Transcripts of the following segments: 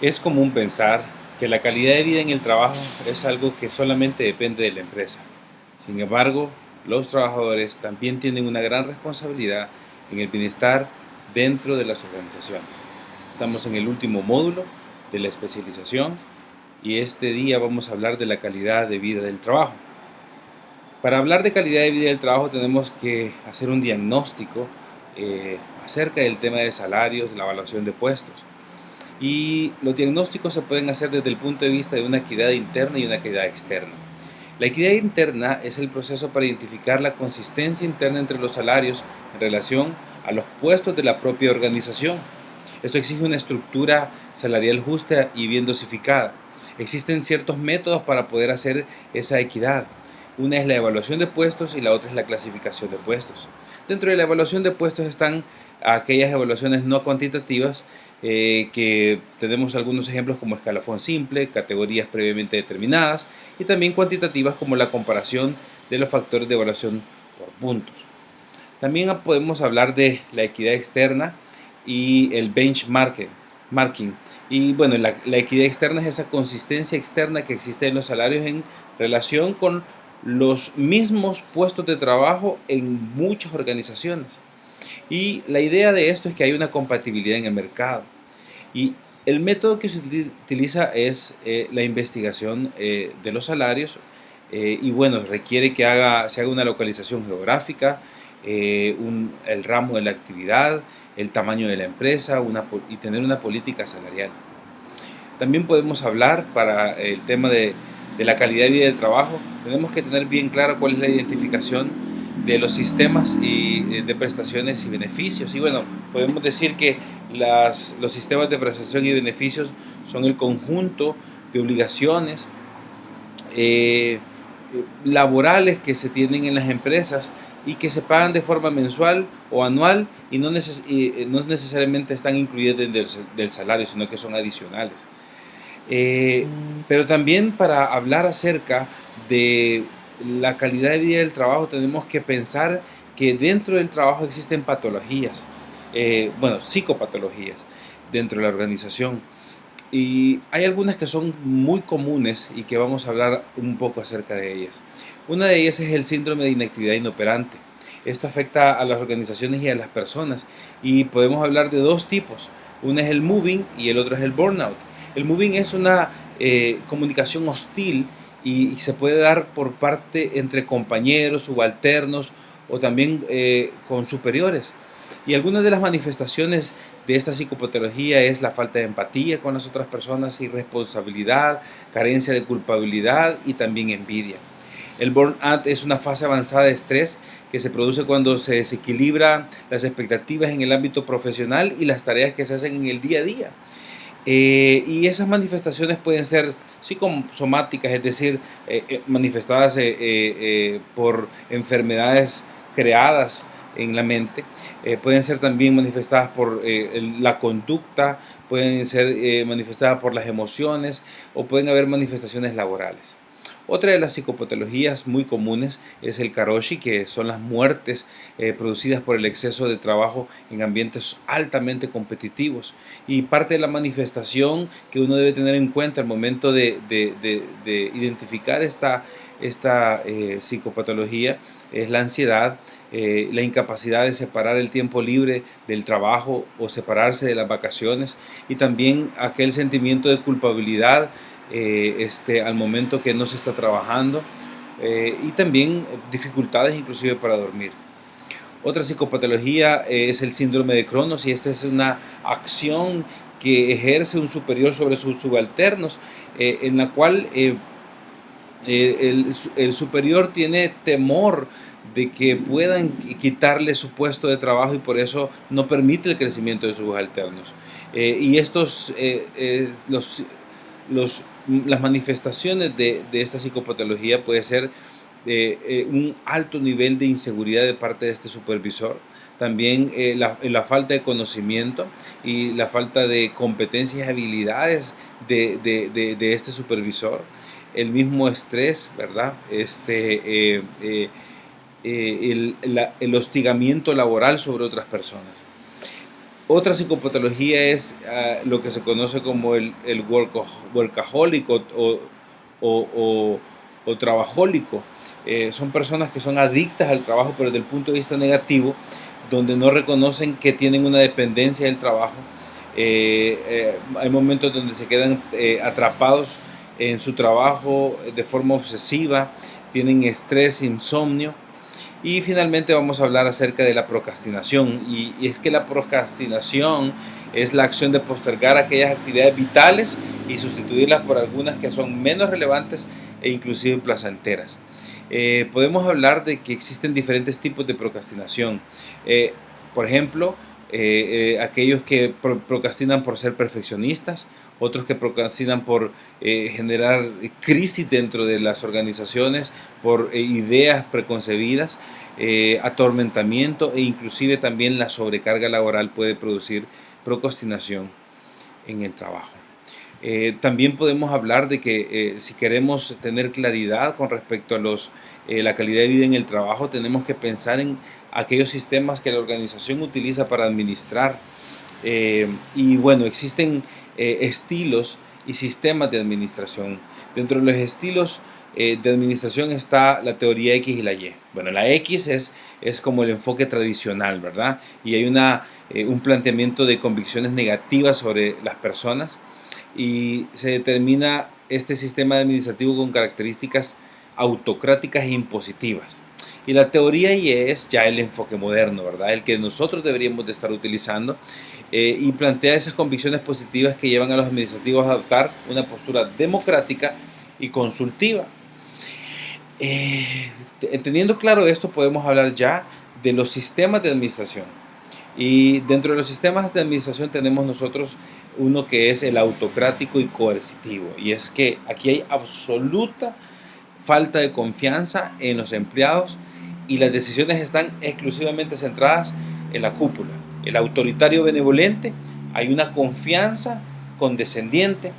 Es común pensar que la calidad de vida en el trabajo es algo que solamente depende de la empresa. Sin embargo, los trabajadores también tienen una gran responsabilidad en el bienestar dentro de las organizaciones. Estamos en el último módulo de la especialización y este día vamos a hablar de la calidad de vida del trabajo. Para hablar de calidad de vida del trabajo tenemos que hacer un diagnóstico acerca del tema de salarios, la evaluación de puestos. Y los diagnósticos se pueden hacer desde el punto de vista de una equidad interna y una equidad externa. La equidad interna es el proceso para identificar la consistencia interna entre los salarios en relación a los puestos de la propia organización. Esto exige una estructura salarial justa y bien dosificada. Existen ciertos métodos para poder hacer esa equidad. Una es la evaluación de puestos y la otra es la clasificación de puestos. Dentro de la evaluación de puestos están aquellas evaluaciones no cuantitativas que tenemos algunos ejemplos como escalafón simple, categorías previamente determinadas y también cuantitativas como la comparación de los factores de evaluación por puntos. También podemos hablar de la equidad externa y el benchmarking. Y bueno, la equidad externa es esa consistencia externa que existe en los salarios en relación con los mismos puestos de trabajo en muchas organizaciones. Y la idea de esto es que hay una compatibilidad en el mercado. Y el método que se utiliza es la investigación de los salarios y bueno, requiere que se haga una localización geográfica, el ramo de la actividad, el tamaño de la empresa y tener una política salarial. También podemos hablar para el tema de la calidad de vida del trabajo, tenemos que tener bien claro cuál es la identificación de los sistemas de prestaciones y beneficios. Y bueno, podemos decir que los sistemas de prestación y beneficios son el conjunto de obligaciones eh, laborales que se tienen en las empresas y que se pagan de forma mensual o anual y no necesariamente están incluidas del salario, sino que son adicionales. Eh, pero también para hablar acerca de la calidad de vida del trabajo tenemos que pensar que dentro del trabajo existen patologías, psicopatologías dentro de la organización. Y hay algunas que son muy comunes y que vamos a hablar un poco acerca de ellas. Una de ellas es el síndrome de inactividad inoperante. Esto afecta a las organizaciones y a las personas y podemos hablar de dos tipos. Una es el moving y el otro es el burnout. El moving es una comunicación hostil y se puede dar por parte entre compañeros, subalternos o también con superiores. Y algunas de las manifestaciones de esta psicopatología es la falta de empatía con las otras personas, irresponsabilidad, carencia de culpabilidad y también envidia. El burnout es una fase avanzada de estrés que se produce cuando se desequilibran las expectativas en el ámbito profesional y las tareas que se hacen en el día a día. Y esas manifestaciones pueden ser psicosomáticas, es decir, manifestadas por enfermedades creadas en la mente, pueden ser también manifestadas por la conducta, pueden ser manifestadas por las emociones o pueden haber manifestaciones laborales. Otra de las psicopatologías muy comunes es el karoshi, que son las muertes producidas por el exceso de trabajo en ambientes altamente competitivos. Y parte de la manifestación que uno debe tener en cuenta al momento de identificar esta psicopatología es la ansiedad, la incapacidad de separar el tiempo libre del trabajo o separarse de las vacaciones y también aquel sentimiento de culpabilidad al momento que no se está trabajando y también dificultades inclusive para dormir. Otra psicopatología es el síndrome de Cronos y esta es una acción que ejerce un superior sobre sus subalternos en la cual el superior tiene temor de que puedan quitarle su puesto de trabajo y por eso no permite el crecimiento de sus subalternos. Y las manifestaciones de esta psicopatología puede ser un alto nivel de inseguridad de parte de este supervisor, también la falta de conocimiento y la falta de competencias y habilidades de este supervisor, el mismo estrés, ¿verdad? El hostigamiento laboral sobre otras personas. Otra psicopatología es lo que se conoce como el workaholic o- o- o trabajólico. Son personas que son adictas al trabajo, pero desde el punto de vista negativo, donde no reconocen que tienen una dependencia del trabajo. Hay momentos donde se quedan atrapados en su trabajo de forma obsesiva, tienen estrés, insomnio. Y finalmente vamos a hablar acerca de la procrastinación. Y es que la procrastinación es la acción de postergar aquellas actividades vitales y sustituirlas por algunas que son menos relevantes e inclusive placenteras. Podemos hablar de que existen diferentes tipos de procrastinación. Eh, por ejemplo, aquellos que procrastinan por ser perfeccionistas, otros que procrastinan por generar crisis dentro de las organizaciones, por ideas preconcebidas, atormentamiento e inclusive también la sobrecarga laboral puede producir procrastinación en el trabajo. También podemos hablar de que si queremos tener claridad con respecto a la calidad de vida en el trabajo, tenemos que pensar en aquellos sistemas que la organización utiliza para administrar. Y bueno, existen estilos y sistemas de administración. Dentro de los estilos de administración está la teoría X y la Y. Bueno, la X es como el enfoque tradicional, ¿verdad? Y hay un planteamiento de convicciones negativas sobre las personas y se determina este sistema administrativo con características autocráticas e impositivas. Y la teoría Y es ya el enfoque moderno, ¿verdad? El que nosotros deberíamos de estar utilizando y plantea esas convicciones positivas que llevan a los administrativos a adoptar una postura democrática y consultiva. Teniendo claro esto, podemos hablar ya de los sistemas de administración. Y dentro de los sistemas de administración tenemos nosotros uno que es el autocrático y coercitivo. Y es que aquí hay absoluta falta de confianza en los empleados y las decisiones están exclusivamente centradas en la cúpula. El autoritario benevolente, hay una confianza condescendiente,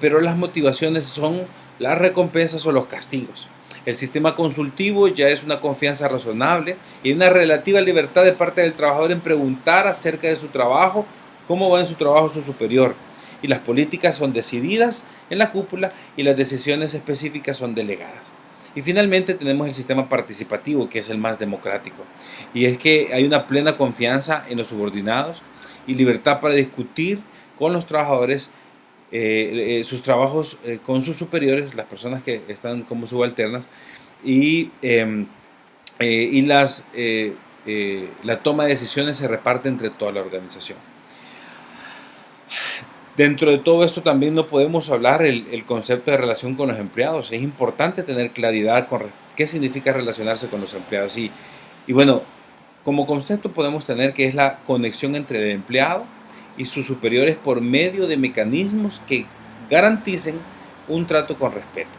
pero las motivaciones son las recompensas o los castigos. El sistema consultivo ya es una confianza razonable y una relativa libertad de parte del trabajador en preguntar acerca de su trabajo, cómo va en su trabajo su superior. Y las políticas son decididas en la cúpula y las decisiones específicas son delegadas. Y finalmente tenemos el sistema participativo, que es el más democrático. Y es que hay una plena confianza en los subordinados y libertad para discutir con los trabajadores sus trabajos con sus superiores, las personas que están como subalternas, y, la toma de decisiones se reparte entre toda la organización. Dentro de todo esto también no podemos hablar el concepto de relación con los empleados. Es importante tener claridad con qué significa relacionarse con los empleados. Y bueno, como concepto podemos tener que es la conexión entre el empleado y sus superiores por medio de mecanismos que garanticen un trato con respeto.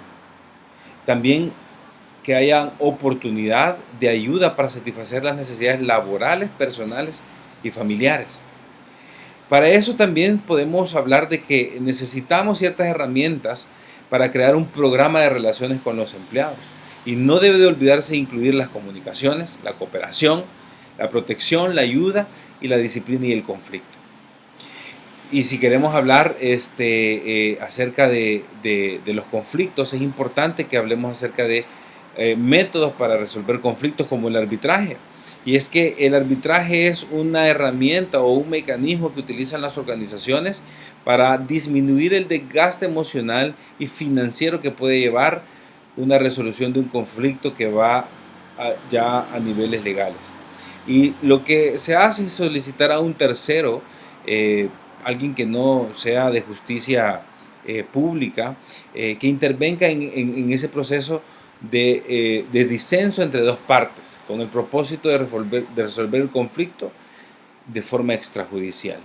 También que haya oportunidad de ayuda para satisfacer las necesidades laborales, personales y familiares. Para eso también podemos hablar de que necesitamos ciertas herramientas para crear un programa de relaciones con los empleados. Y no debe de olvidarse incluir las comunicaciones, la cooperación, la protección, la ayuda y la disciplina y el conflicto. Y si queremos hablar acerca de los conflictos, es importante que hablemos acerca de métodos para resolver conflictos como el arbitraje. Y es que el arbitraje es una herramienta o un mecanismo que utilizan las organizaciones para disminuir el desgaste emocional y financiero que puede llevar una resolución de un conflicto que va ya a niveles legales. Y lo que se hace es solicitar a un tercero, alguien que no sea de justicia pública, que intervenga en ese proceso de disenso entre dos partes, con el propósito de resolver el conflicto de forma extrajudicial.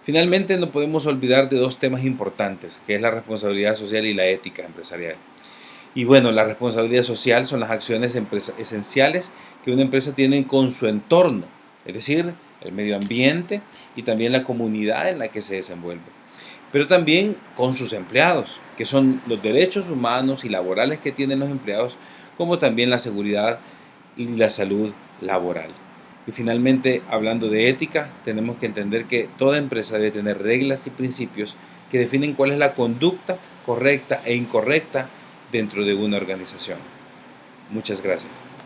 Finalmente, no podemos olvidar de dos temas importantes, que es la responsabilidad social y la ética empresarial. Y bueno, la responsabilidad social son las acciones esenciales que una empresa tiene con su entorno, es decir, el medio ambiente y también la comunidad en la que se desenvuelve, pero también con sus empleados, que son los derechos humanos y laborales que tienen los empleados, como también la seguridad y la salud laboral. Y finalmente, hablando de ética, tenemos que entender que toda empresa debe tener reglas y principios que definen cuál es la conducta correcta e incorrecta dentro de una organización. Muchas gracias.